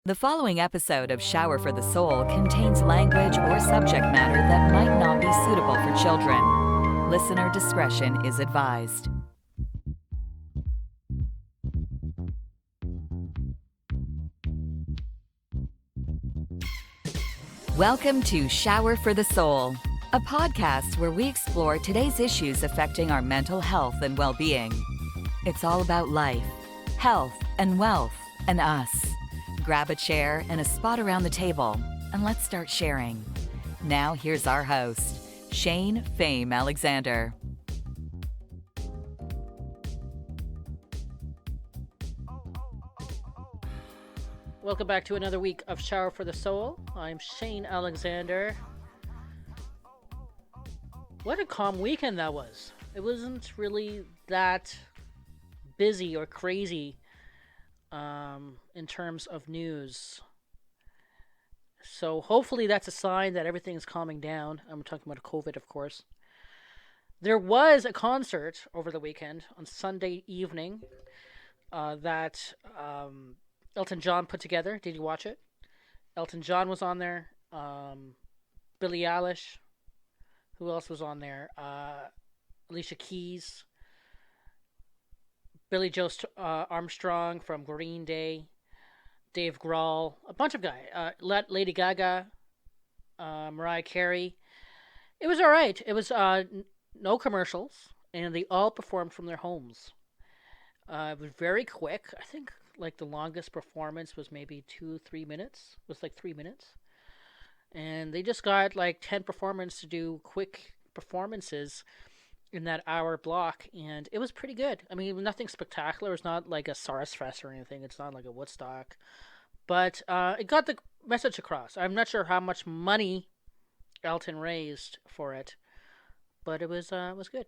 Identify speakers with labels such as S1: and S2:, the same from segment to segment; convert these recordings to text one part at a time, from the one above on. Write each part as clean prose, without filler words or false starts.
S1: The following episode of Shower for the Soul contains language or subject matter that might not be suitable for children. Listener discretion is advised. Welcome to Shower for the Soul, a podcast where we explore today's issues affecting our mental health and well-being. It's all about life, health, and wealth, and us. Grab a chair and a spot around the table, and let's start sharing. Now, here's our host, Shane Fame Alexander.
S2: Welcome back to another week of Shower for the Soul. I'm Shane Alexander. What a calm weekend that was. It wasn't really that busy or crazy in terms of news. So hopefully that's a sign that everything is calming down. I'm talking about COVID, of course. There was a concert over the weekend on Sunday evening that Elton John put together. Did you watch it? Elton John was on there. Billie Eilish. Who else was on there? Alicia Keys. Billy Joe Armstrong from Green Day. Dave Grohl. A bunch of guys. Lady Gaga. Mariah Carey. It was all right. It was no commercials. And they all performed from their homes. It was very quick. I think like the longest performance was maybe 2-3 minutes. It was like 3 minutes. And they just got like 10 performers to do quick performances in that hour block, and it was pretty good. I mean, nothing spectacular. It's not like a SARS Fest or anything. It's not like a Woodstock. But it got the message across. I'm not sure how much money Elton raised for it, but it was good.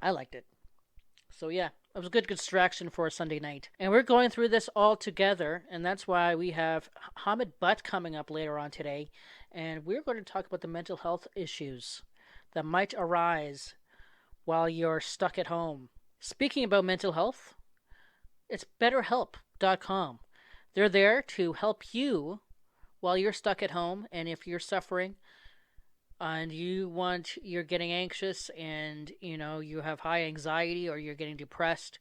S2: I liked it. So yeah, it was a good distraction for a Sunday night. And we're going through this all together, and that's why we have Hamid Butt coming up later on today, and we're going to talk about the mental health issues that might arise while you're stuck at home. Speaking about mental health, it's BetterHelp.com. They're there to help you while you're stuck at home, and if you're suffering and you're getting anxious and you have high anxiety or you're getting depressed,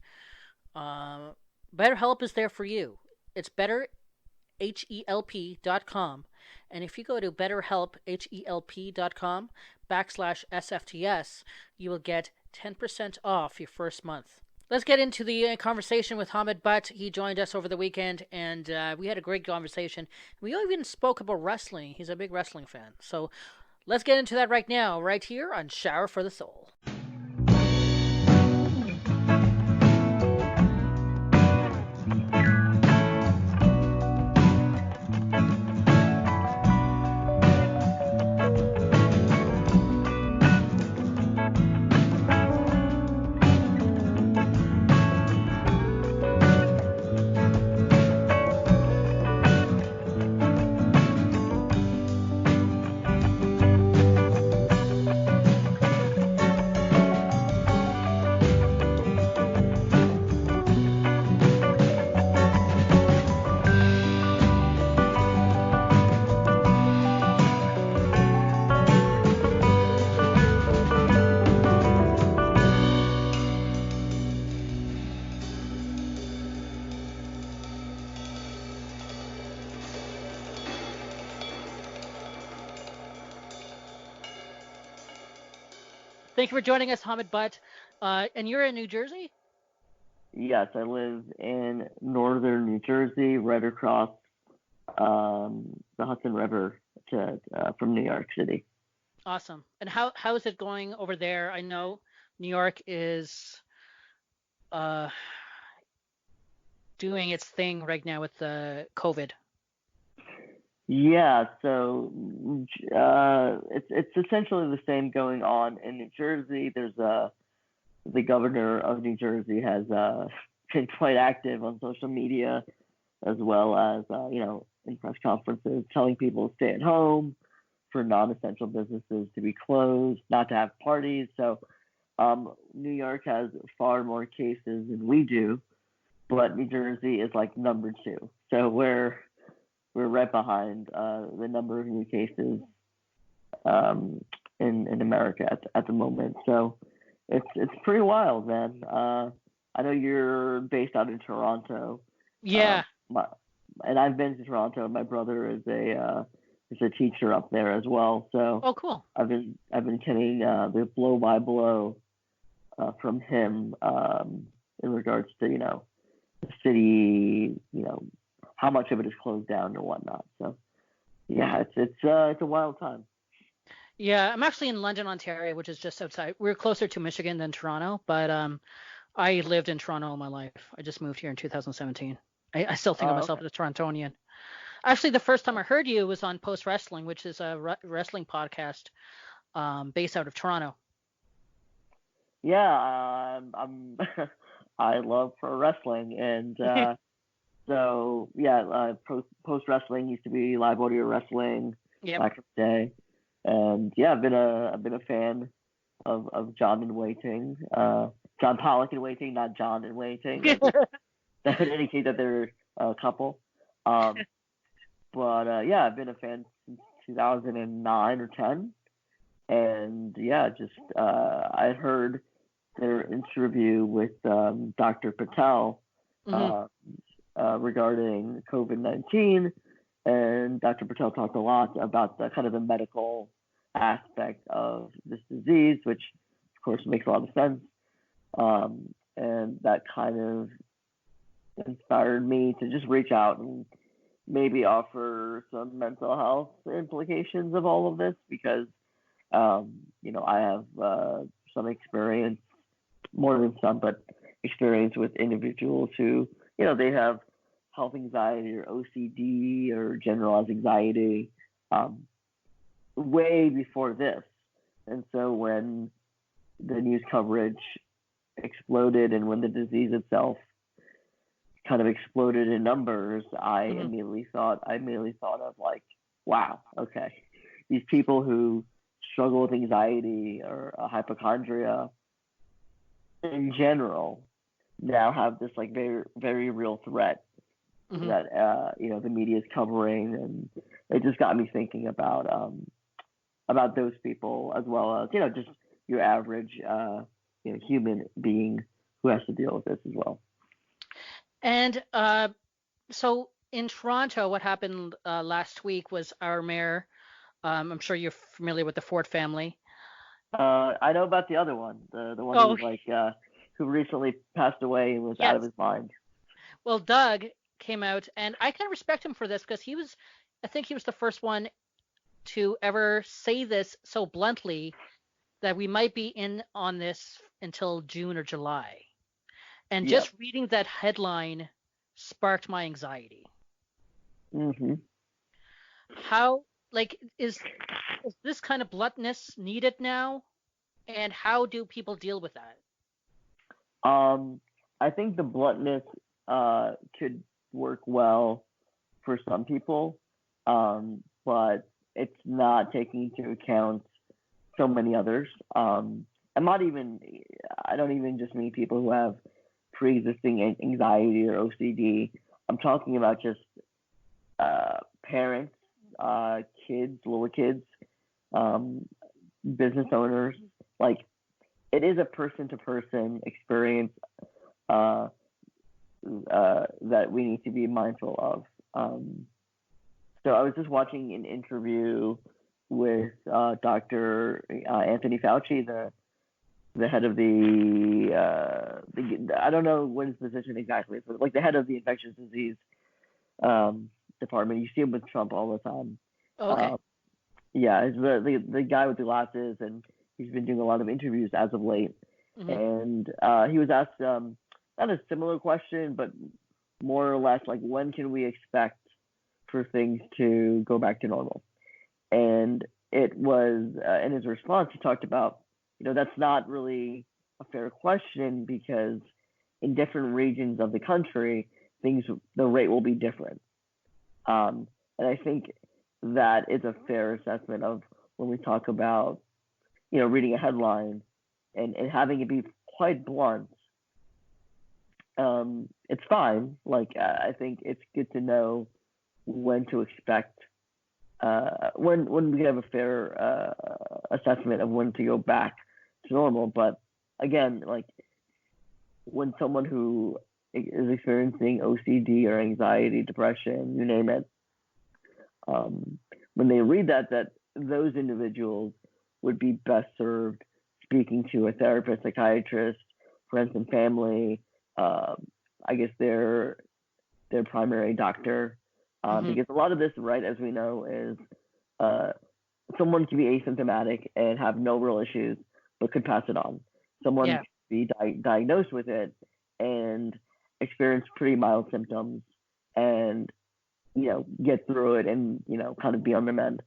S2: BetterHelp is there for you. It's BetterHelp.com, and if you go to BetterHelp.com/SFTS, you will get 10% off your first month. Let's get into the conversation with Hamid Butt. He joined us over the weekend, and we had a great conversation. We even spoke about wrestling. He's a big wrestling fan. So let's get into that right now, right here on Shower for the Soul. Thank you for joining us, Hamid Butt. And you're in New Jersey?
S3: Yes, I live in northern New Jersey, right across the Hudson River from New York City.
S2: Awesome. And how is it going over there? I know New York is doing its thing right now with COVID.
S3: Yeah, so it's essentially the same going on in New Jersey. There's the governor of New Jersey has been quite active on social media, as well as in press conferences, telling people to stay at home, for non-essential businesses to be closed, not to have parties. So New York has far more cases than we do, but New Jersey is like number 2. so we're right behind the number of new cases in America at the moment. So it's pretty wild, man. I know you're based out in Toronto.
S2: Yeah.
S3: And I've been to Toronto. My brother is a teacher up there as well. So
S2: Oh, cool.
S3: I've been getting the blow by blow from him in regards to the city, how much of it is closed down and whatnot. So yeah, it's a wild time.
S2: Yeah, I'm actually in London, Ontario, which is just outside. We're closer to Michigan than Toronto, but I lived in Toronto all my life. I just moved here in 2017. I still think of myself as a Torontonian. Actually, the first time I heard you was on Post Wrestling, which is a wrestling podcast based out of Toronto.
S3: Yeah, I love pro wrestling, and so yeah, Post Wrestling used to be Live Audio Wrestling back in the day, and yeah, I've been a fan of John in Waiting, John Pollock in Waiting, not John in Waiting. That would indicate that they're a couple. But yeah, I've been a fan since 2009 or 10, and yeah, just I heard their interview with Dr. Patel regarding COVID-19, and Dr. Patel talked a lot about the kind of the medical aspect of this disease, which of course makes a lot of sense, and that kind of inspired me to just reach out and maybe offer some mental health implications of all of this, because I have some experience, more than some, but experience with individuals who they have health anxiety or OCD or generalized anxiety way before this. And so when the news coverage exploded and when the disease itself kind of exploded in numbers, I immediately thought of like, wow, okay, these people who struggle with anxiety or hypochondria in general now have this like very, very real threat that the media is covering, and it just got me thinking about those people, as well as just your average human being who has to deal with this as well.
S2: And so in Toronto, what happened last week was our mayor. I'm sure you're familiar with the Ford family.
S3: I know about the other one, the one who recently passed away and was out of his mind.
S2: Well, Doug came out, and I can respect him for this, because I think he was the first one to ever say this so bluntly, that we might be in on this until June or July. And just reading that headline sparked my anxiety.
S3: Mm-hmm.
S2: How, is this kind of bluntness needed now? And how do people deal with that?
S3: I think the bluntness could work well for some people, but it's not taking into account so many others. I don't even just mean people who have pre-existing anxiety or OCD. I'm talking about just parents, kids, little kids, business owners. Like, it is a person-to-person experience that we need to be mindful of. So I was just watching an interview with Dr. Anthony Fauci, the head of the I don't know what his position exactly is, but like the head of the infectious disease department. You see him with Trump all the time.
S2: Okay.
S3: Yeah, he's the guy with the glasses, and he's been doing a lot of interviews as of late. And he was asked not a similar question, but more or less like, when can we expect for things to go back to normal? And it was in his response, he talked about, that's not really a fair question, because in different regions of the country, the rate will be different. And I think that is a fair assessment of when we talk about, reading a headline and having it be quite blunt. it's fine. Like I think it's good to know when to expect when we have a fair assessment of when to go back to normal. But again, like when someone who is experiencing OCD or anxiety, depression, you name it, when they read that those individuals would be best served speaking to a therapist, psychiatrist, friends and family, I guess their primary doctor, because a lot of this, right, as we know, is someone can be asymptomatic and have no real issues, but could pass it on. Someone
S2: Yeah.
S3: could be diagnosed with it and experience pretty mild symptoms and get through it and kind of be on the mend.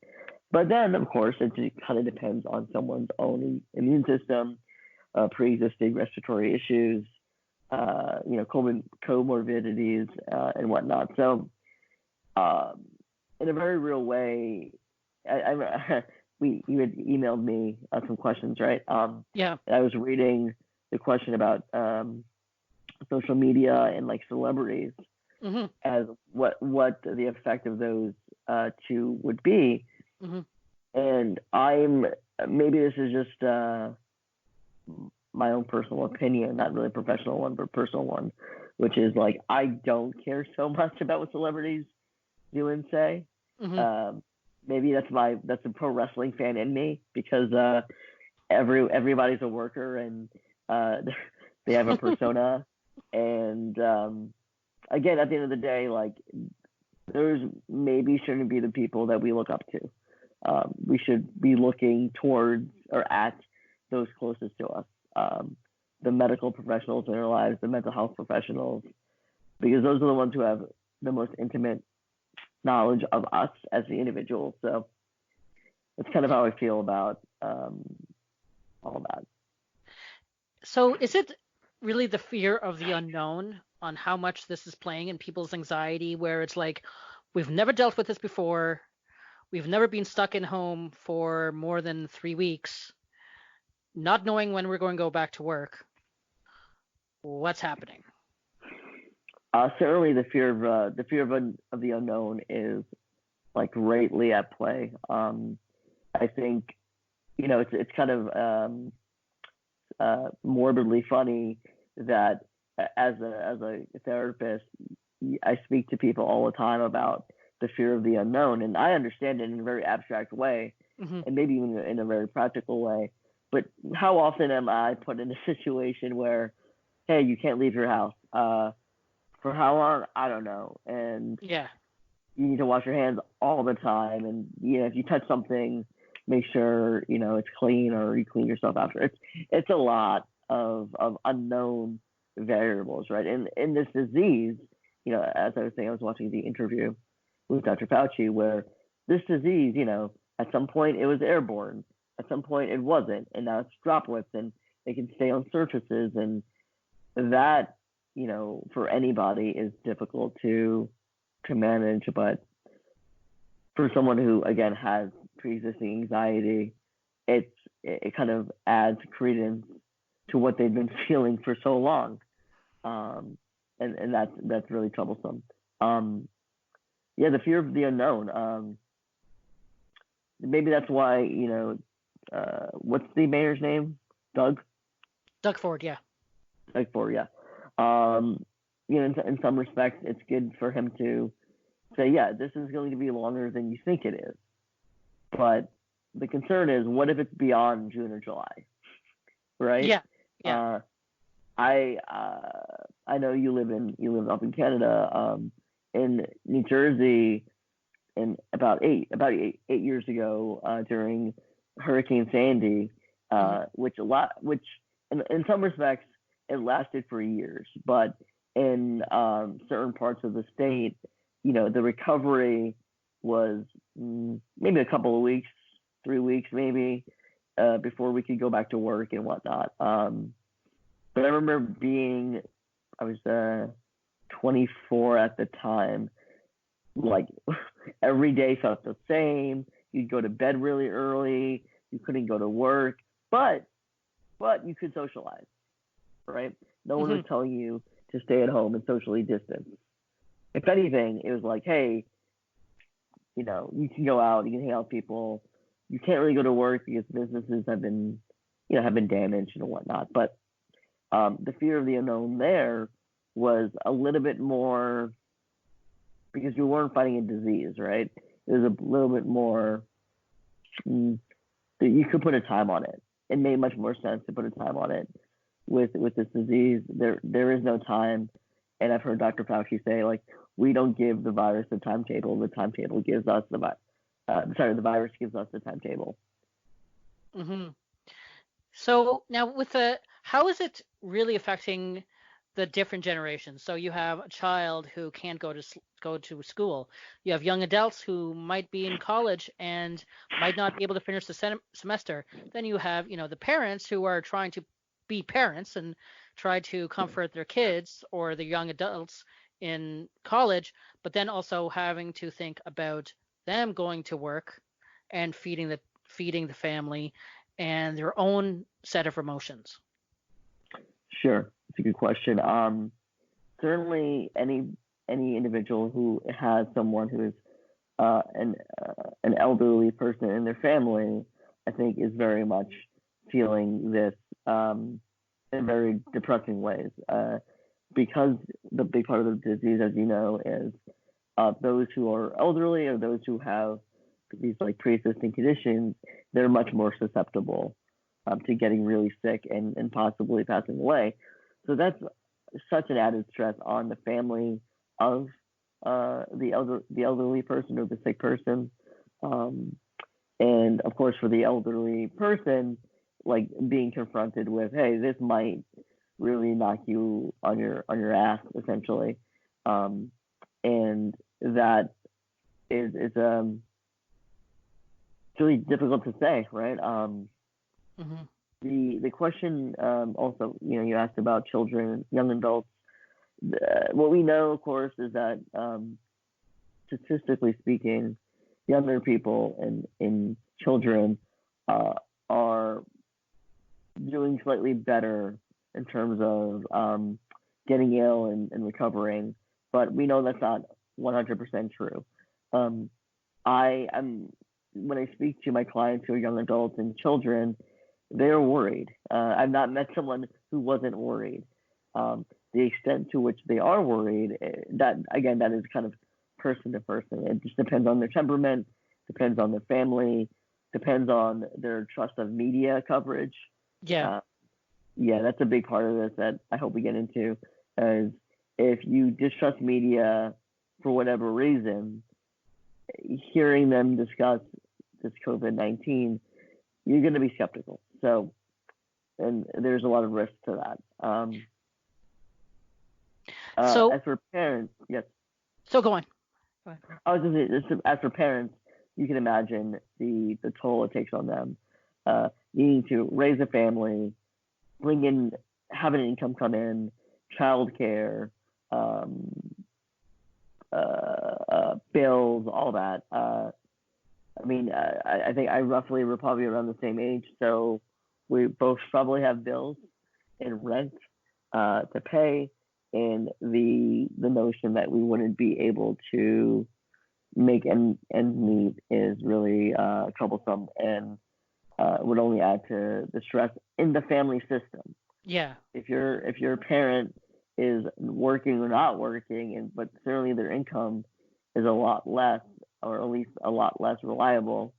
S3: But then, of course, it kind of depends on someone's own immune system, pre-existing respiratory issues, comorbidities, and whatnot. So, in a very real way, you had emailed me some questions, right?
S2: Yeah.
S3: I was reading the question about social media and like celebrities as what the effect of those two would be. And maybe this is just my own personal opinion, not really a professional one, but personal one, which is like I don't care so much about what celebrities do and say. Maybe that's a pro wrestling fan in me because everybody's a worker and they have a persona. And again, at the end of the day, like those maybe shouldn't be the people that we look up to. We should be looking towards or at those closest to us, the medical professionals in our lives, the mental health professionals, because those are the ones who have the most intimate knowledge of us as the individual. So that's kind of how I feel about all that.
S2: So is it really the fear of the unknown on how much this is playing in people's anxiety, where it's like, we've never dealt with this before. We've never been stuck in home for more than 3 weeks, not knowing when we're going to go back to work. What's happening?
S3: Certainly, the fear of the unknown is like greatly at play. I think it's kind of morbidly funny that as a therapist, I speak to people all the time about the fear of the unknown, and I understand it in a very abstract way, and maybe even in a very practical way. But how often am I put in a situation where, hey, you can't leave your house for how long? I don't know, and
S2: Yeah.
S3: you need to wash your hands all the time, and if you touch something, make sure it's clean or you clean yourself after. It's a lot of unknown variables, right? And in this disease, as I was saying, I was watching the interview with Dr. Fauci, where this disease, at some point it was airborne, at some point it wasn't, and now it's droplets, and they can stay on surfaces, and that, for anybody is difficult to manage. But for someone who, again, has pre-existing anxiety, it kind of adds credence to what they've been feeling for so long, and that's really troublesome. The fear of the unknown. Maybe that's why what's the mayor's name? Doug
S2: Ford, yeah.
S3: Doug Ford, yeah. In some respects, it's good for him to say, yeah, this is going to be longer than you think it is. But the concern is, what if it's beyond June or July, right?
S2: Yeah.
S3: I know you live up in Canada. In New Jersey, in about eight years ago, during Hurricane Sandy, which in some respects it lasted for years, but in certain parts of the state, the recovery was maybe a couple of weeks, 3 weeks maybe, before we could go back to work and whatnot. But I remember I was 24 at the time, like every day felt the same. You'd go to bed really early. You couldn't go to work, but you could socialize, right? No one was telling you to stay at home and socially distance. If anything, it was like, hey, you know, you can go out, you can hang out with people. You can't really go to work because businesses have been, have been damaged and whatnot. But the fear of the unknown there was a little bit more because you weren't fighting a disease, right? It was a little bit more that you could put a time on it. It made much more sense to put a time on it. With this disease, there is no time, and I've heard Dr. Fauci say, like, we don't give the virus a timetable. The timetable gives us the virus gives us the timetable.
S2: Mm-hmm. So now how is it really affecting the different generations? So you have a child who can't go to school. You have young adults who might be in college and might not be able to finish the semester. Then you have, the parents who are trying to be parents and try to comfort their kids or the young adults in college, but then also having to think about them going to work and feeding the family and their own set of emotions.
S3: Sure, it's a good question. Certainly, any individual who has someone who is an elderly person in their family, I think, is very much feeling this in very depressing ways. Because the big part of the disease, as you know, is those who are elderly or those who have these like pre-existing conditions, they're much more susceptible to getting really sick and possibly passing away. So that's such an added stress on the family of the elderly person or the sick person, and of course for the elderly person, like being confronted with, hey, this might really knock you on your ass essentially, and that is it's really difficult to say, right?
S2: Mm-hmm.
S3: The question also, you asked about children, young adults. What we know, of course, is that statistically speaking, younger people and children are doing slightly better in terms of getting ill and recovering, but we know that's not 100% true. When I speak to my clients who are young adults and children, they're worried. I've not met someone who wasn't worried. The extent to which they are worried, that is kind of person to person. It just depends on their temperament, depends on their family, depends on their trust of media coverage.
S2: Yeah.
S3: Yeah, that's a big part of this that I hope we get into. Is if you distrust media for whatever reason, hearing them discuss this COVID-19, you're going to be skeptical. So, and there's a lot of risk to that.
S2: So
S3: as for parents, yes.
S2: So go on.
S3: I was just saying, as for parents, you can imagine the toll it takes on them, needing to raise a family, have an income come in, childcare, bills, all that. I think we're probably around the same age, so we both probably have bills and rent to pay, and the notion that we wouldn't be able to make ends meet is really troublesome and would only add to the stress in the family system.
S2: Yeah.
S3: If your parent is working or not working, but certainly their income is a lot less, or at least a lot less reliable,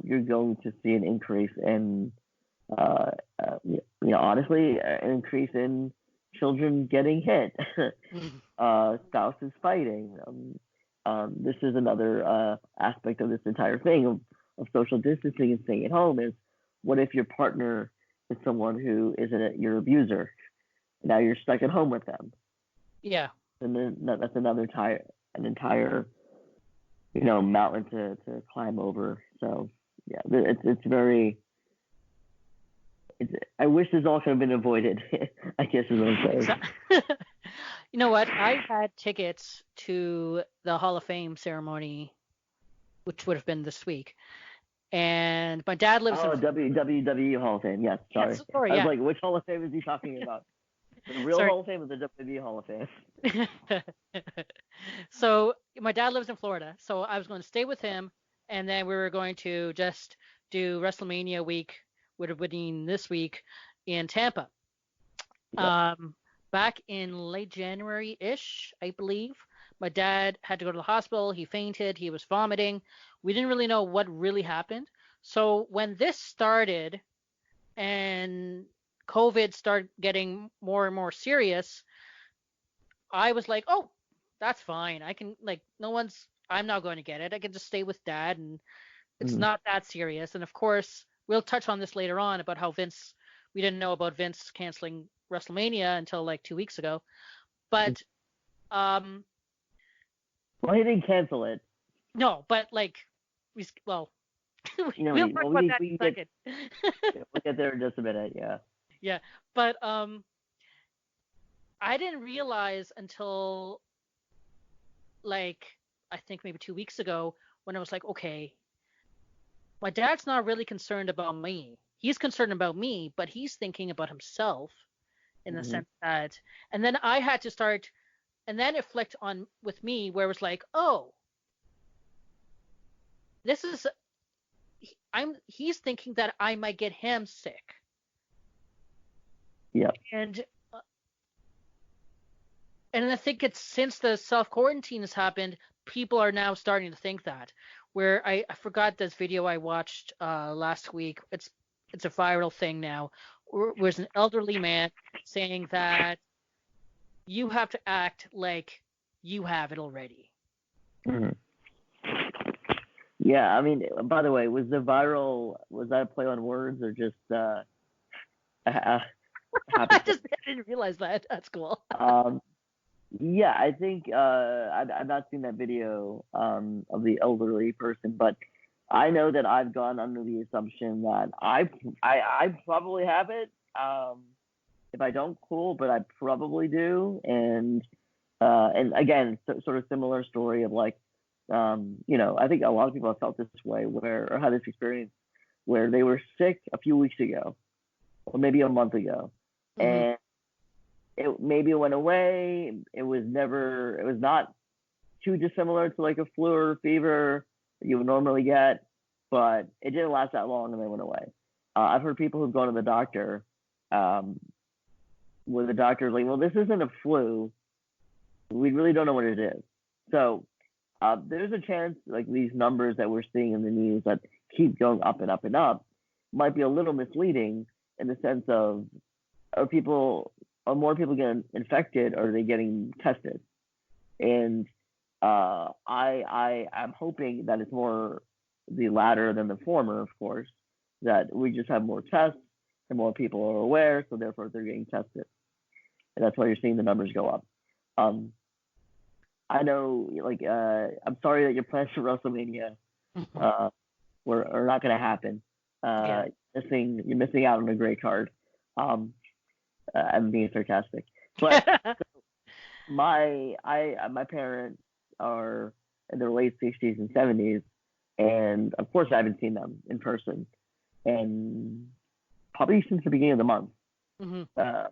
S3: you're going to see an increase in, honestly, an increase in children getting hit, spouses fighting. This is another aspect of this entire thing of social distancing and staying at home is, what if your partner is someone who isn't your abuser? Now you're stuck at home with them.
S2: Yeah.
S3: And then that's an entire mountain to climb over. So yeah, it's very. I wish this all could have been avoided. I guess is what I'm saying.
S2: You know what? I had tickets to the Hall of Fame ceremony, which would have been this week. And my dad lives in
S3: WWE Hall of Fame. Yes, sorry.
S2: Yes, sorry,
S3: I was
S2: yeah.
S3: like, which Hall of Fame is he talking about? The real
S2: Sorry.
S3: Hall of Fame is the WWE Hall of Fame.
S2: So my dad lives in Florida, so I was going to stay with him, and then we were going to just do WrestleMania week, would have been this week in Tampa.
S3: Yep.
S2: Back in late January-ish, I believe, my dad had to go to the hospital. He fainted. He was vomiting. We didn't really know what really happened. So when this started and COVID started getting more and more serious, I was like, oh, that's fine. I can, like, I'm not going to get it. I can just stay with dad and it's
S3: Mhm.
S2: not that serious. And of course, we'll touch on this later on about how we didn't know about Vince canceling WrestleMania until like 2 weeks ago. But, um,
S3: Well, he didn't cancel it.
S2: no, but like, well,
S3: You know,
S2: we'll talk
S3: well,
S2: about
S3: we
S2: that
S3: we
S2: in a
S3: can
S2: second.
S3: we'll get there in just a minute. Yeah.
S2: Yeah. But, I didn't realize until like, I think maybe 2 weeks ago when I was like, okay, my dad's not really concerned about me. He's concerned about me, but he's thinking about himself in the
S3: Hmm.
S2: sense that, and then I had to start, and then it flicked on with me where it was like, oh, this is, he's thinking that I might get him sick.
S3: Yep.
S2: Uh, and I think it's since the self quarantine has happened, people are now starting to think that. Where I forgot this video I watched last week. It's a viral thing now. Where was an elderly man saying that you have to act like you have it already.
S3: Hmm. Yeah. I mean, by the way, was that a play on words or just a
S2: I
S3: happenstance?
S2: didn't realize that. That's cool.
S3: Um, yeah, I think I've not seen that video of the elderly person, but I know that I've gone under the assumption that I probably have it. If I don't, cool, but I probably do. And again, sort of similar story of like, I think a lot of people have felt this way or had this experience where they were sick a few weeks ago or maybe a month ago,
S2: Hmm.
S3: and it went away. It was not too dissimilar to like a flu or fever that you would normally get, but it didn't last that long and they went away. I've heard people who've gone to the doctor, um, where the doctor's like, well, this isn't a flu. We really don't know what it is. So there's a chance like these numbers that we're seeing in the news that keep going up and up and up might be a little misleading in the sense of are more people getting infected or are they getting tested? And I'm hoping that it's more the latter than the former, of course, that we just have more tests and more people are aware, so therefore they're getting tested, and that's why you're seeing the numbers go up. Um, I know, like, I'm sorry that your plans for WrestleMania uh, are not going to happen.
S2: Yeah.
S3: You're missing out on a great card. Um, I'm being sarcastic, but my parents are in their late 60s and 70s, and of course I haven't seen them in person, and probably since the beginning of the month.
S2: Hmm.
S3: Uh,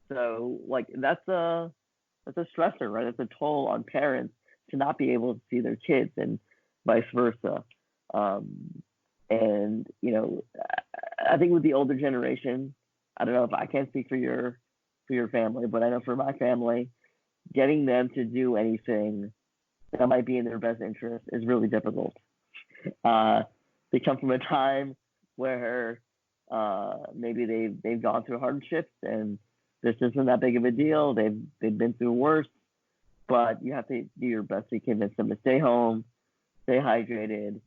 S3: so like that's a stressor, right? That's a toll on parents to not be able to see their kids, and vice versa. Um, and I think with the older generation, I don't know if I can't speak for your family, but I know for my family, getting them to do anything that might be in their best interest is really difficult. Uh, they come from a time where maybe they've gone through hardships and this isn't that big of a deal. They've been through worse, but you have to do your best to convince them to stay home, stay hydrated,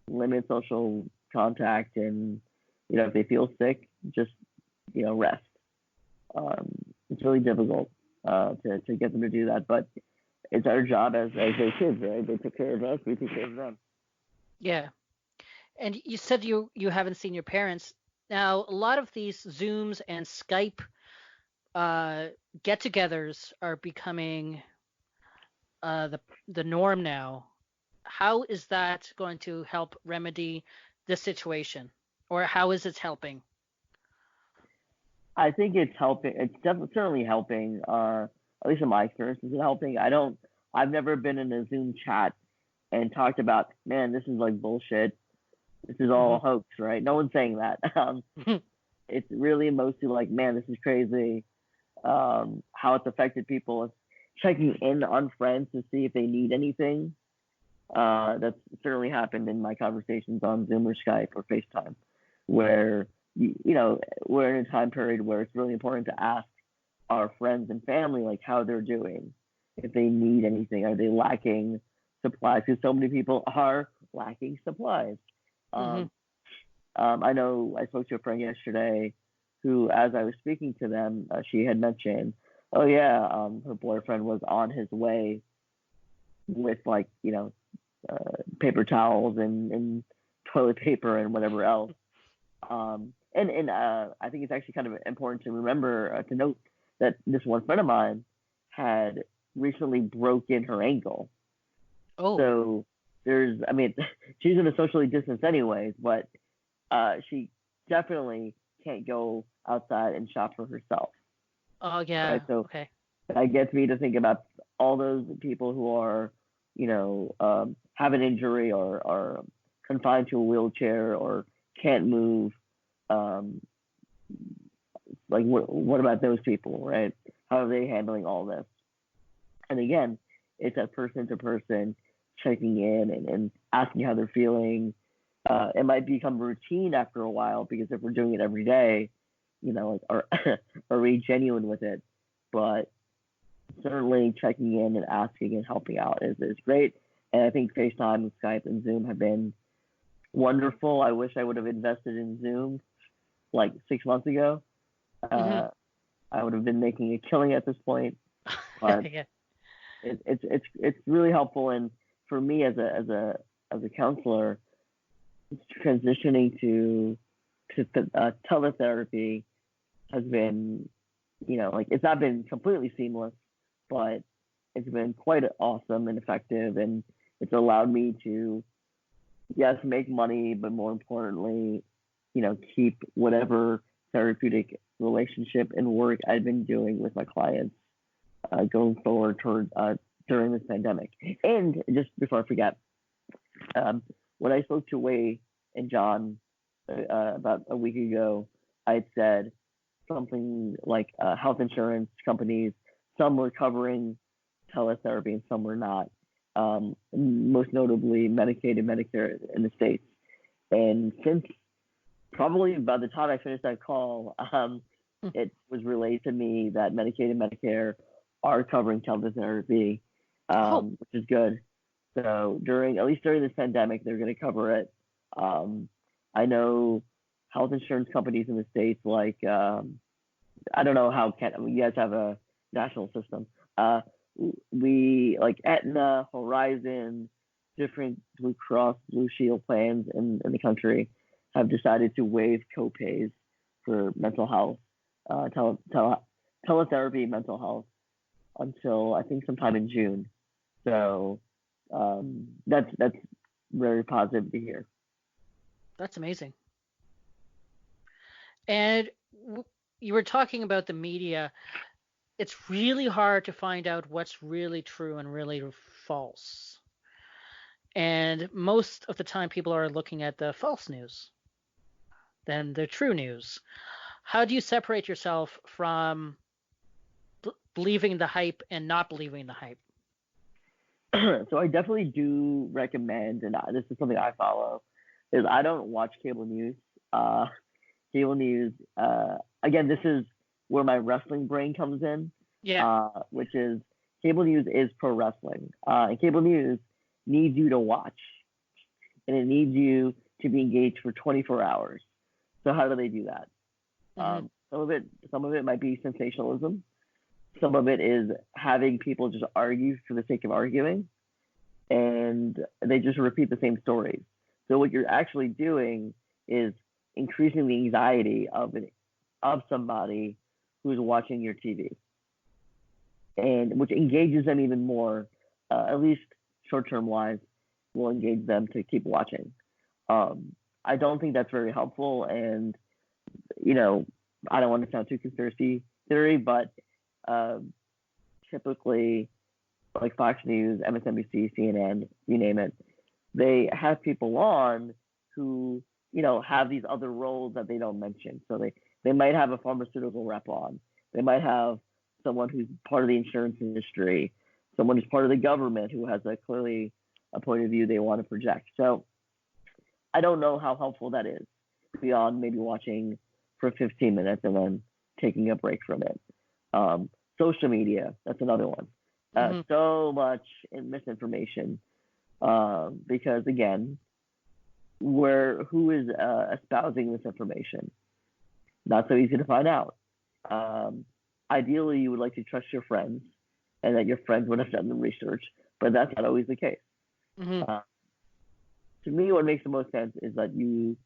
S3: limit social contact, and if they feel sick, just rest. Um, it's really difficult to get them to do that, but it's our job as their kids, right? They take care of us, we take care of them.
S2: Yeah. And you said you haven't seen your parents. Now, a lot of these Zooms and Skype uh, get-togethers are becoming the norm now. How is that going to help remedy this situation, or how is it helping?
S3: I think it's helping. It's definitely certainly helping. At least in my experience, is it helping? I don't. I've never been in a Zoom chat and talked about, man, this is like bullshit. This is all a
S2: Hmm.
S3: hoax, right? No one's saying that. It's really mostly like, man, this is crazy. How it's affected people. It's checking in on friends to see if they need anything. That's certainly happened in my conversations on Zoom or Skype or FaceTime, where you know we're in a time period where it's really important to ask our friends and family like how they're doing, if they need anything, are they lacking supplies? Because so many people are lacking supplies.
S2: Hmm.
S3: Um, I know I spoke to a friend yesterday who, as I was speaking to them, she had mentioned, oh yeah, her boyfriend was on his way with like paper towels and toilet paper and whatever else. And I think it's actually kind of important to remember to note that this one friend of mine had recently broken her ankle.
S2: Oh,
S3: So I mean, she's in a socially distance anyways, but she definitely can't go outside and shop for herself,
S2: oh
S3: right?
S2: yeah.
S3: So
S2: Okay.
S3: that gets me to think about all those people who are, have an injury or are confined to a wheelchair or can't move. Um, like, what about those people, right? How are they handling all this? And again, it's that person to person checking in and asking how they're feeling. It might become routine after a while because if we're doing it every day, like, are we genuine with it? But certainly checking in and asking and helping out is great. And I think FaceTime, Skype, and Zoom have been wonderful. I wish I would have invested in Zoom like 6 months ago.
S2: Hmm.
S3: Uh, I would have been making a killing at this point. But
S2: Yeah.
S3: it's really helpful. And for me as a counselor, transitioning to teletherapy has been, like, it's not been completely seamless, but it's been quite awesome and effective, and it's allowed me to, yes, make money, but more importantly, keep whatever therapeutic relationship and work I've been doing with my clients going forward toward during this pandemic. And just before I forget, um, when I spoke to Wei and John about a week ago, I had said something like health insurance companies, some were covering teletherapy and some were not. Most notably, Medicaid and Medicare in the States. And since probably by the time I finished that call, it was relayed to me that Medicaid and Medicare are covering teletherapy,
S2: Oh,
S3: which is good. So at least during this pandemic, they're going to cover it. Um, I know health insurance companies in the states, like, I don't know how you guys have a national system. We like Aetna, Horizon, different Blue Cross, Blue Shield plans in the country have decided to waive copays for mental health, teletherapy, mental health until I think sometime in June. So that's very positive to hear.
S2: that's amazing. And you were talking about the media. It's really hard to find out what's really true and really false. And most of the time, people are looking at the false news than the true news. How do you separate yourself from believing the hype and not believing the hype?
S3: So I definitely do recommend, and this is something I follow, is I don't watch cable news. Uh, Cable news, again, this is where my wrestling brain comes in,
S2: Yeah.
S3: which is cable news is pro wrestling. And cable news needs you to watch, and it needs you to be engaged for 24 hours. So how do they do that?
S2: Hmm.
S3: Some of it might be sensationalism. Some of it is having people just argue for the sake of arguing, and they just repeat the same stories. So what you're actually doing is increasing the anxiety of somebody who's watching your TV, and which engages them even more. At least short-term wise, will engage them to keep watching. I don't think that's very helpful, and you know, I don't want to sound too conspiracy theory, but typically like Fox News, MSNBC, CNN, you name it, they have people on who, have these other roles that they don't mention. So they might have a pharmaceutical rep on. They might have someone who's part of the insurance industry, someone who's part of the government who has clearly a point of view they want to project. So I don't know how helpful that is beyond maybe watching for 15 minutes and then taking a break from it. Social media, that's another one. So much misinformation because, again, who is espousing this information? Not so easy to find out. Ideally, you would like to trust your friends and that your friends would have done the research, but that's not always the case. To me, what makes the most sense is that you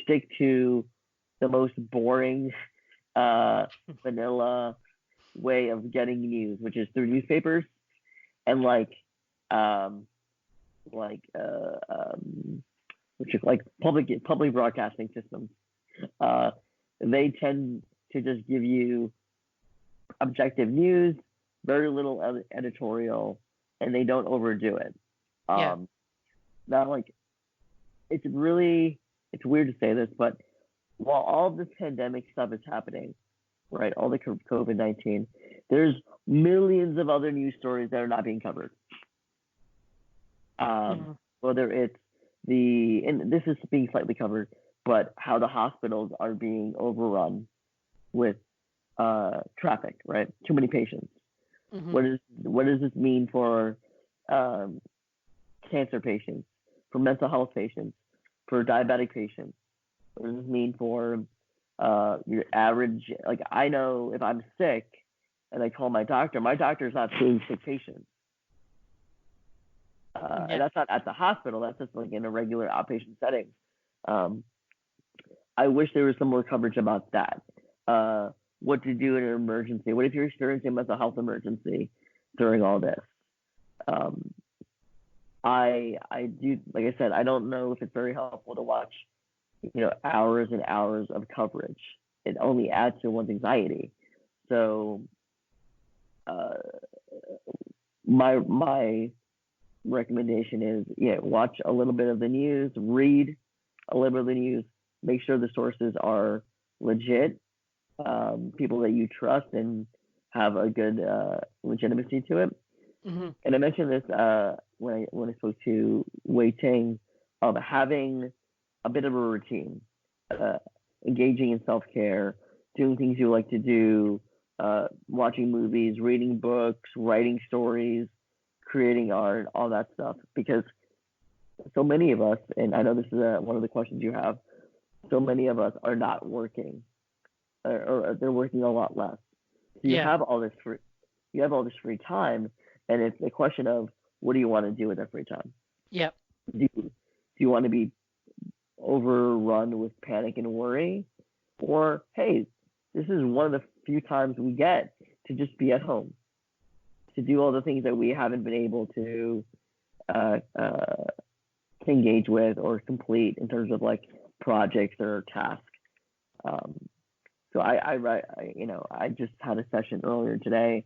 S3: stick to the most boring, vanilla way of getting news, which is through newspapers and which is like public broadcasting systems. They tend to just give you objective news, very little editorial, and they don't overdo it. Now, it's weird to say this, but while all this pandemic stuff is happening, right, all the COVID-19, there's millions of other news stories that are not being covered. Whether it's and this is being slightly covered, but how the hospitals are being overrun with traffic, right? Too many patients. What does this mean for cancer patients, for mental health patients, for diabetic patients? What does this mean for your average? Like, I know if I'm sick and I call my doctor's not seeing sick patients. And that's not at the hospital. That's just like in a regular outpatient setting. I wish there was some more coverage about that. What to do in an emergency? What if you're experiencing a mental health emergency during all this? I do, like I said, I don't know if it's very helpful to watch, hours and hours of coverage. It only adds to one's anxiety. So, my recommendation is, watch a little bit of the news, read a little bit of the news, make sure the sources are legit, people that you trust and have a good legitimacy to it. And I mentioned this when I spoke to Wei Ting, of having a bit of a routine, engaging in self-care, doing things you like to do, watching movies, reading books, writing stories, creating art, all that stuff. Because so many of us, and I know this is one of the questions you have, so many of us are not working, or they're working a lot less. So you have all this free time, and it's a question of, what do you want to do with that free time?
S2: Yep.
S3: Do you want to be overrun with panic and worry, or hey, this is one of the few times we get to just be at home, to do all the things that we haven't been able to engage with or complete in terms of like projects or tasks. So I just had a session earlier today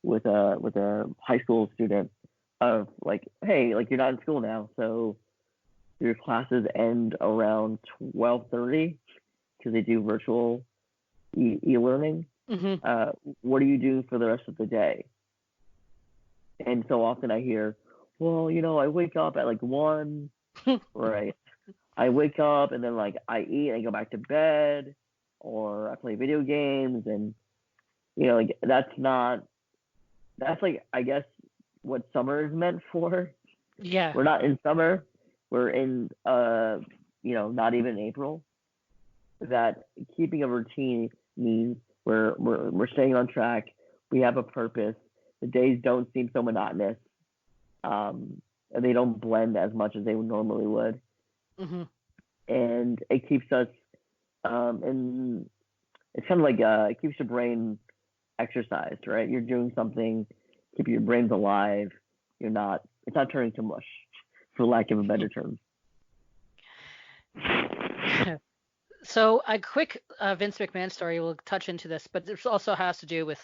S3: with a high school student of like, hey, like, you're not in school now, so your classes end around 12:30 because they do virtual e-learning. What do you do for the rest of the day? And so often I hear, well, I wake up at like 1, right? I wake up and then like I eat and I go back to bed, or I play video games, and like that's like, I guess, what summer is meant for.
S2: Yeah.
S3: We're not in summer. We're in not even April. That keeping a routine means we're staying on track. We have a purpose. The days don't seem so monotonous. And they don't blend as much as they normally would. And it keeps us and it's kind of like it keeps your brain exercised, right? You're doing something, keep your brains alive. It's not turning to mush, for lack of a better term.
S2: So a quick Vince McMahon story will touch into this, but this also has to do with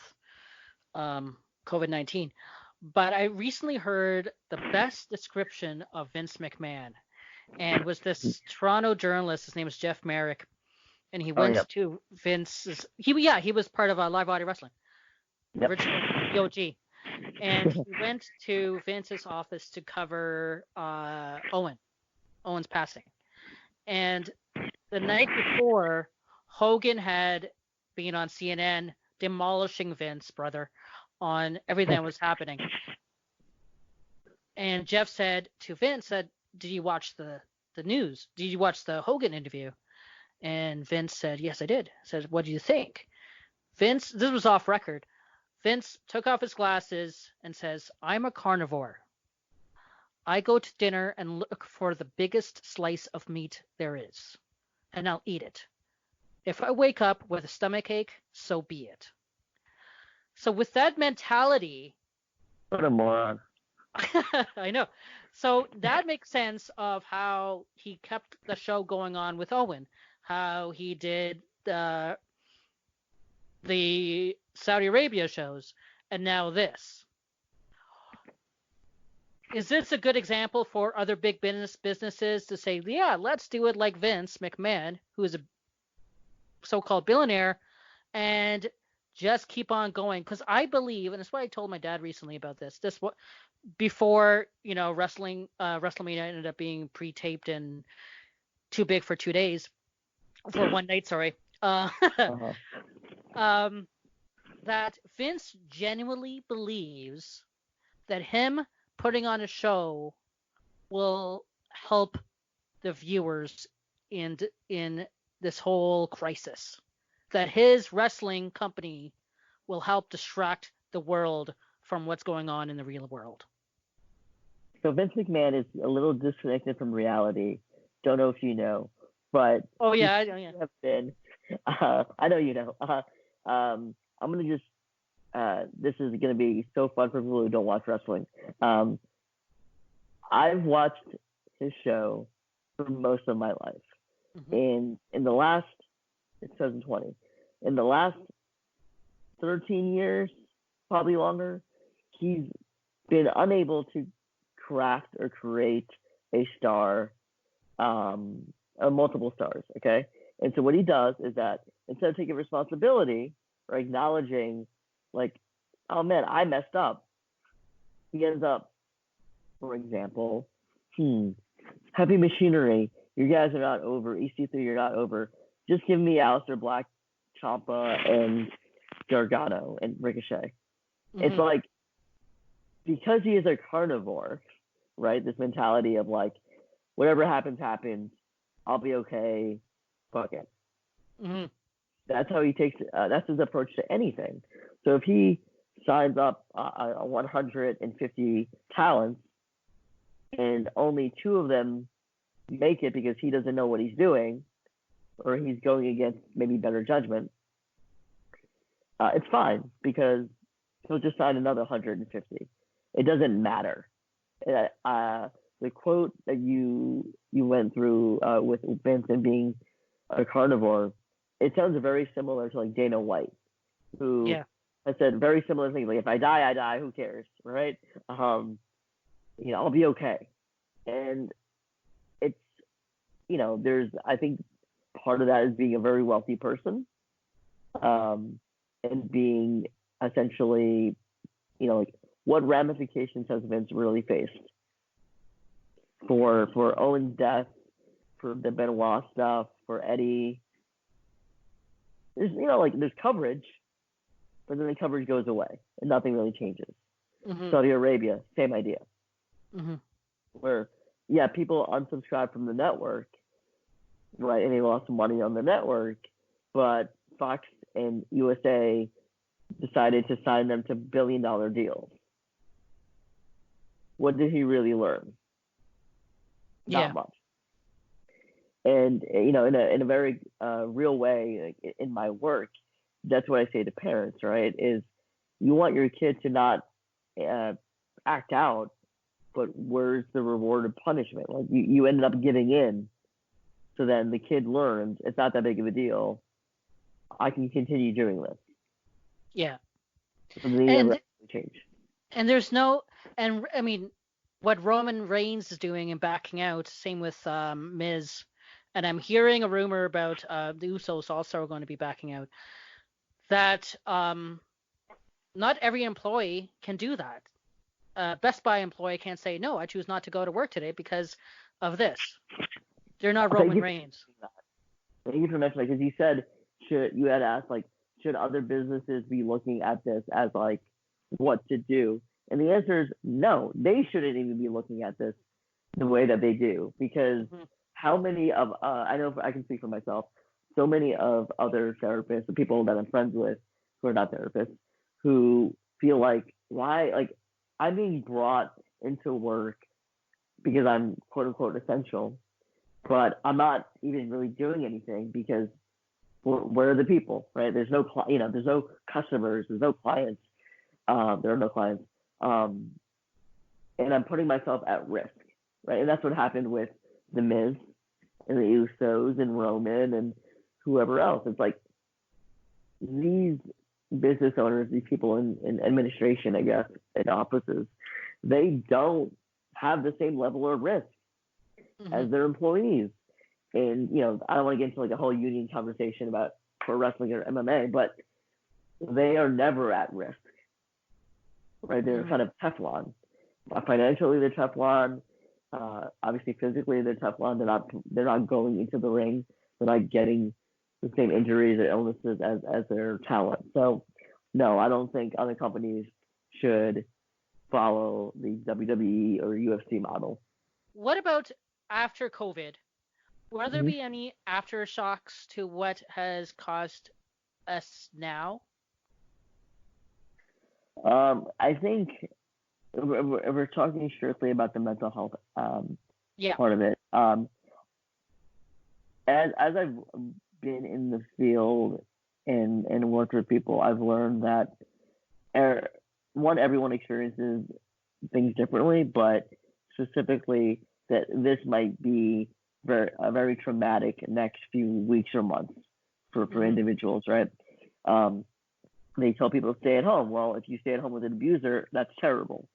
S2: COVID-19. But I recently heard the best description of Vince McMahon, and was this Toronto journalist. His name is Jeff Merrick, and he went
S3: yep.
S2: to Vince's. He was part of Live Body Wrestling,
S3: Yep.
S2: original POG, and he went to Vince's office to cover Owen's passing. And the night before, Hogan had been on CNN demolishing Vince, brother, on everything that was happening. And Jeff said to Vince, did you watch the news? Did you watch the Hogan interview? And Vince said, yes, I did. Said, what do you think? Vince, this was off record. Vince took off his glasses and says, I'm a carnivore. I go to dinner and look for the biggest slice of meat there is, and I'll eat it. If I wake up with a stomachache, so be it. So with that mentality...
S3: What a moron.
S2: I know. So that makes sense of how he kept the show going on with Owen, how he did the Saudi Arabia shows, and now this. Is this a good example for other big businesses to say, yeah, let's do it like Vince McMahon, who is a so-called billionaire, and just keep on going? Because I believe, and that's why I told my dad recently about this. Before WrestleMania ended up being pre-taped and too big for 2 days, for one night. Sorry. That Vince genuinely believes that him putting on a show will help the viewers in this whole crisis. That his wrestling company will help distract the world from what's going on in the real world.
S3: So Vince McMahon is a little disconnected from reality. Don't know if you know, but
S2: I know. Yeah.
S3: Have been. I know you know. I'm gonna just. This is gonna be so fun for people who don't watch wrestling. I've watched his show for most of my life, and in the last, it's 2020, in the last 13 years, probably longer, he's been unable to craft or create a star, multiple stars, okay? And so what he does is that instead of taking responsibility or acknowledging, like, oh man, I messed up, he ends up, for example, Heavy Machinery, you guys are not over, EC3, you're not over, just give me Aleister Black, Ciampa, and Gargano, and Ricochet. It's like, because he is a carnivore, right? This mentality of like, whatever happens, happens. I'll be okay. Fuck it. That's how he takes. That's his approach to anything. So if he signs up 150 talents, and only 2 of them make it because he doesn't know what he's doing, or he's going against maybe better judgment, it's fine because he'll just sign another 150. It doesn't matter. The quote that you went through with Vince and being a carnivore, it sounds very similar to like Dana White, who has said very similar things. Like, if I die, I die. Who cares, right? I'll be okay. And it's, there's, I think part of that is being a very wealthy person, and being essentially, like, what ramifications has Vince really faced for Owen's death, for the Benoit stuff, for Eddie? There's, there's coverage, but then the coverage goes away and nothing really changes. Saudi Arabia, same idea. Where, people unsubscribe from the network, right, and they lost money on the network, but Fox and USA decided to sign them to billion-dollar deals. What did he really learn? Not much. And in a very real way, like, in my work, that's what I say to parents, right? Is you want your kid to not act out, but where's the reward of punishment? Like, you ended up giving in So then the kid learns it's not that big of a deal. I can continue doing this.
S2: Yeah.
S3: So they never
S2: And
S3: actually change.
S2: and there's no, and I mean, what Roman Reigns is doing and backing out, same with Miz. And I'm hearing a rumor about the Usos also are going to be backing out. That not every employee can do that. Best Buy employee can't say, no, I choose not to go to work today because of this. They're not Roman Reigns.
S3: Thank you for mentioning that, because you said, you had asked, like, should other businesses be looking at this as, like, what to do? And the answer is no, they shouldn't even be looking at this the way that they do, because how many of, I know I can speak for myself, so many of other therapists, the people that I'm friends with who are not therapists, who feel like, why, like, I'm being brought into work because I'm quote unquote essential, but I'm not even really doing anything because where are the people, right? There's no, there's no customers, there's no clients, there are no clients, and I'm putting myself at risk, right? And that's what happened with the Miz and the Usos and Roman and whoever else. It's like these business owners, these people in administration, I guess, in offices, they don't have the same level of risk as their employees. And, I don't want to get into like a whole union conversation about pro wrestling or MMA, but they are never at risk, right? They're kind of Teflon. Financially, they're Teflon. Obviously, physically, they're Teflon. They're not going into the ring. They're not getting the same injuries or illnesses as their talent. So, no, I don't think other companies should follow the WWE or UFC model.
S2: What about after COVID? Will there be any aftershocks to what has caused us now?
S3: I think if we're talking strictly about the mental health part of it, as I've been in the field and worked with people, I've learned that everyone experiences things differently, but specifically that this might be a very traumatic next few weeks or months for individuals, right? They tell people to stay at home. Well, if you stay at home with an abuser, that's terrible.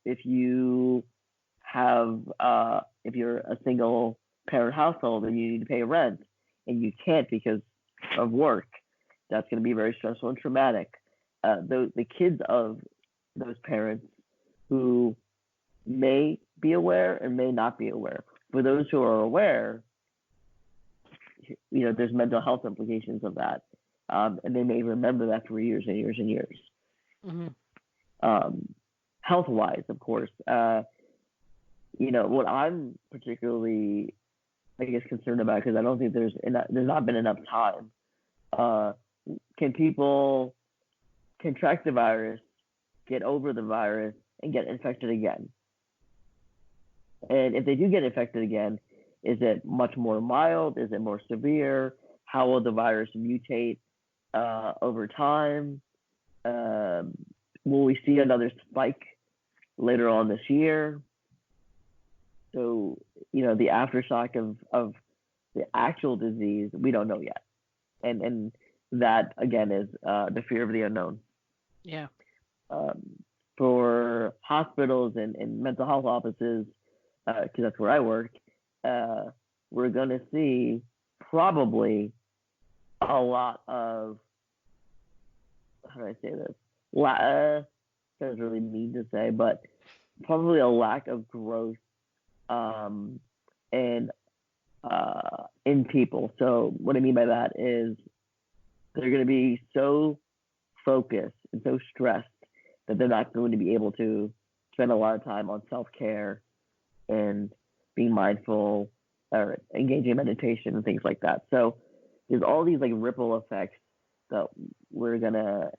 S3: If you have, if you're a single parent household and you need to pay rent and you can't because of work, that's going to be very stressful and traumatic. The kids of those parents who may be aware and may not be aware. For those who are aware, there's mental health implications of that. And they may remember that for years and years and years. Health-wise, of course, what I'm particularly, I guess, concerned about, because I don't think there's not been enough time. Can people contract the virus, get over the virus, and get infected again? And if they do get infected again, is it much more mild? Is it more severe? How will the virus mutate over time? Will we see another spike later on this year? So, the aftershock of the actual disease, we don't know yet. And that, again, is the fear of the unknown.
S2: Yeah.
S3: For hospitals and mental health offices, because that's where I work, we're going to see probably a lot of, how do I say this? Sounds really mean to say, but probably a lack of growth in people. So what I mean by that is they're going to be so focused and so stressed that they're not going to be able to spend a lot of time on self-care and being mindful or engaging in meditation and things like that. So there's all these like ripple effects that we're gonna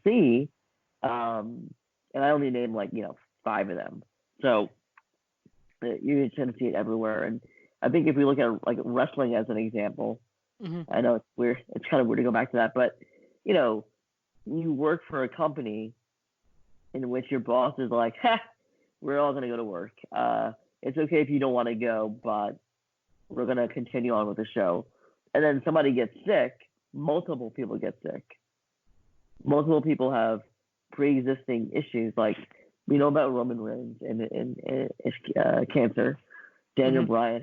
S3: see, and I only named 5 of them. So you're going to see it everywhere. And I think if we look at like wrestling as an example, I know it's weird. It's kind of weird to go back to that, but you work for a company in which your boss is like, we're all going to go to work. It's okay if you don't want to go, but we're gonna continue on with the show, and then somebody gets sick, multiple people get sick, multiple people have pre-existing issues, like we know about Roman Reigns and cancer. Daniel Bryan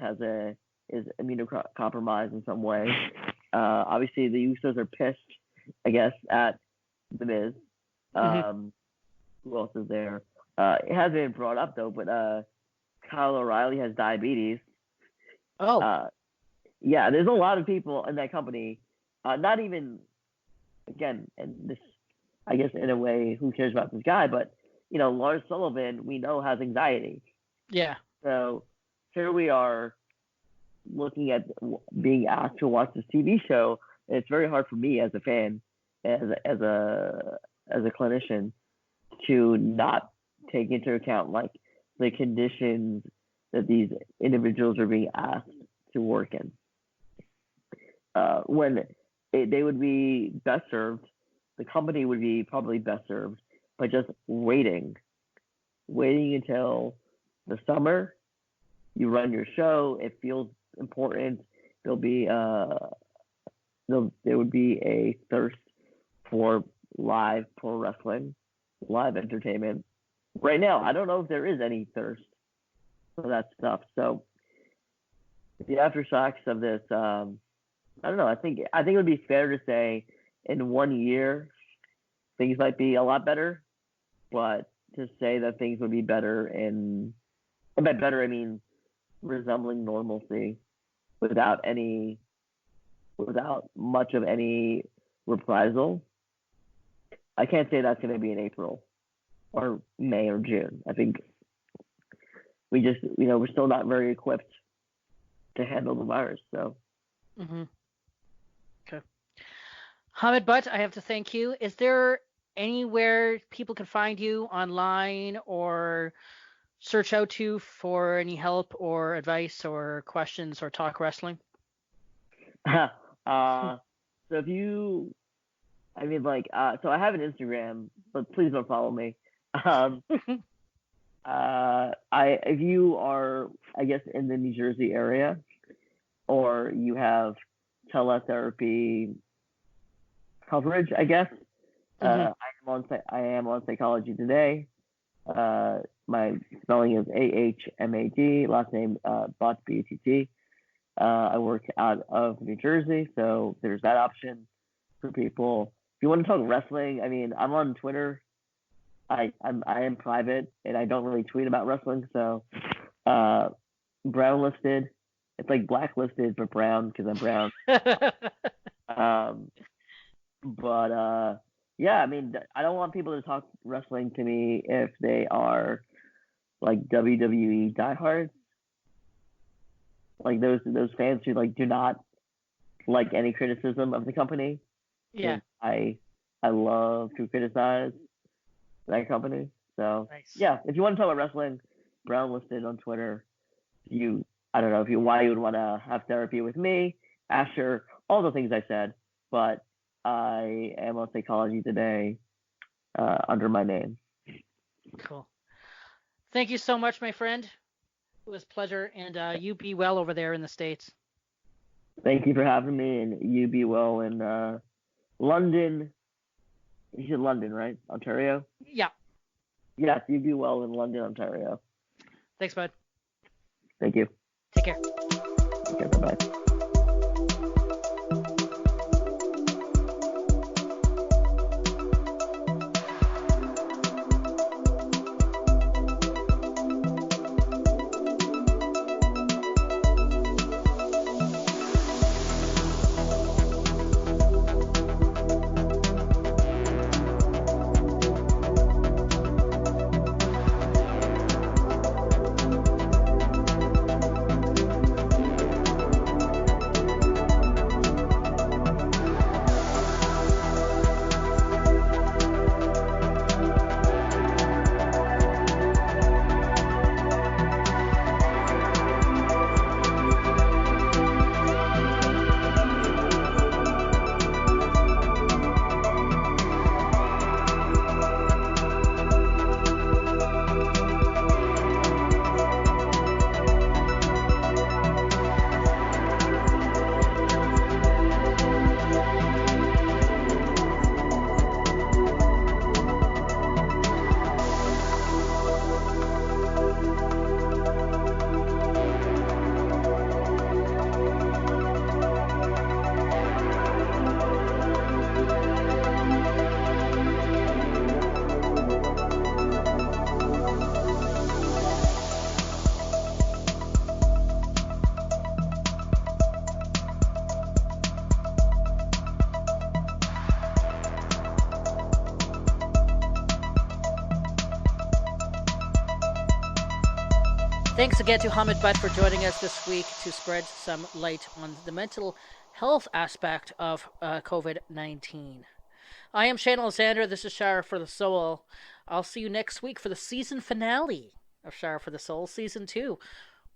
S3: is immunocompromised in some way. Obviously, the Usos are pissed, I guess, at The Miz. Who else is there? It hasn't been brought up though, but Kyle O'Reilly has diabetes.
S2: Oh.
S3: Yeah, there's a lot of people in that company. Not even, again, and this, I guess, in a way, who cares about this guy? But Lars Sullivan, we know, has anxiety.
S2: Yeah.
S3: So here we are, looking at being asked to watch this TV show, and it's very hard for me as a fan, as a clinician, to not take into account like the conditions that these individuals are being asked to work in. When they would be best served, the company would be probably best served by just waiting until the summer. You run your show. It feels important. There would be a thirst for live pro wrestling, live entertainment. Right now, I don't know if there is any thirst for that stuff. So the aftershocks of this, I don't know. I think it would be fair to say in 1 year things might be a lot better, but to say that things would be better, and by better I mean resembling normalcy without much of any reprisal. I can't say that's going to be in April or May or June. I think we just, we're still not very equipped to handle the virus. So.
S2: Okay. Hamid Butt, I have to thank you. Is there anywhere people can find you online or search out to for any help or advice or questions or talk wrestling?
S3: So if you, so I have an Instagram, but please don't follow me. If you are, I guess, in the New Jersey area, or you have teletherapy coverage, I guess, I am on Psychology Today. My spelling is AHMAD, last name Butt, BUTT. I work out of New Jersey, so there's that option for people. If you want to talk wrestling, I'm on Twitter. I am private, and I don't really tweet about wrestling. So brown listed, it's like blacklisted but brown because I'm brown. But yeah, I don't want people to talk wrestling to me if they are like WWE diehards, like those fans who do not like any criticism of the company.
S2: Yeah,
S3: I love to criticize that company. So
S2: nice.
S3: Yeah, if you want to talk about wrestling, brown listed on Twitter. I don't know why you would want to have therapy with me, Asher, all the things I said, but I am on Psychology Today under my name.
S2: Cool. Thank you so much, my friend. It was a pleasure, and you be well over there in the States.
S3: Thank you for having me, and you be well in London. You said London, right? Ontario?
S2: Yeah.
S3: Yes, you be well in London, Ontario.
S2: Thanks, bud.
S3: Thank you.
S2: Take care.
S3: Okay, bye-bye.
S2: Thanks again to Hamid Butt for joining us this week to spread some light on the mental health aspect of COVID-19. I am Shane Alexander. This is Shower for the Soul. I'll see you next week for the season finale of Shower for the Soul, Season 2.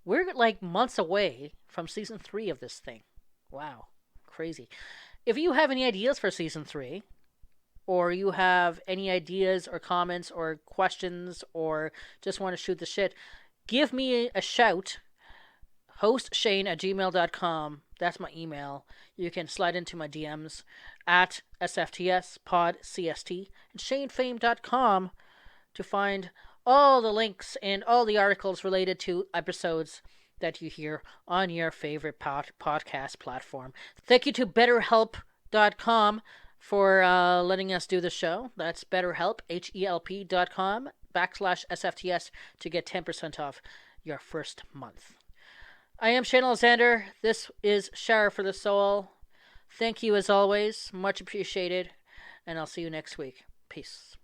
S2: We're like months away from Season 3 of this thing. Wow, crazy. If you have any ideas for Season 3, or you have any ideas or comments or questions, or just want to shoot the shit, give me a shout. hostshane@gmail.com. That's my email. You can slide into my DMs at SFTSPodCST and ShaneFame.com to find all the links and all the articles related to episodes that you hear on your favorite podcast platform. Thank you to BetterHelp.com for letting us do the show. That's BetterHelp, HELP.com/SFTS to get 10% off your first month. I am Shane Alexander. This is Shower for the Soul. Thank you as always. Much appreciated. And I'll see you next week. Peace.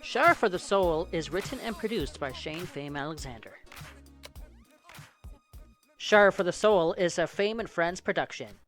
S2: Shower for the Soul is written and produced by Shane Fame Alexander. Shower for the Soul is a Fame and Friends production.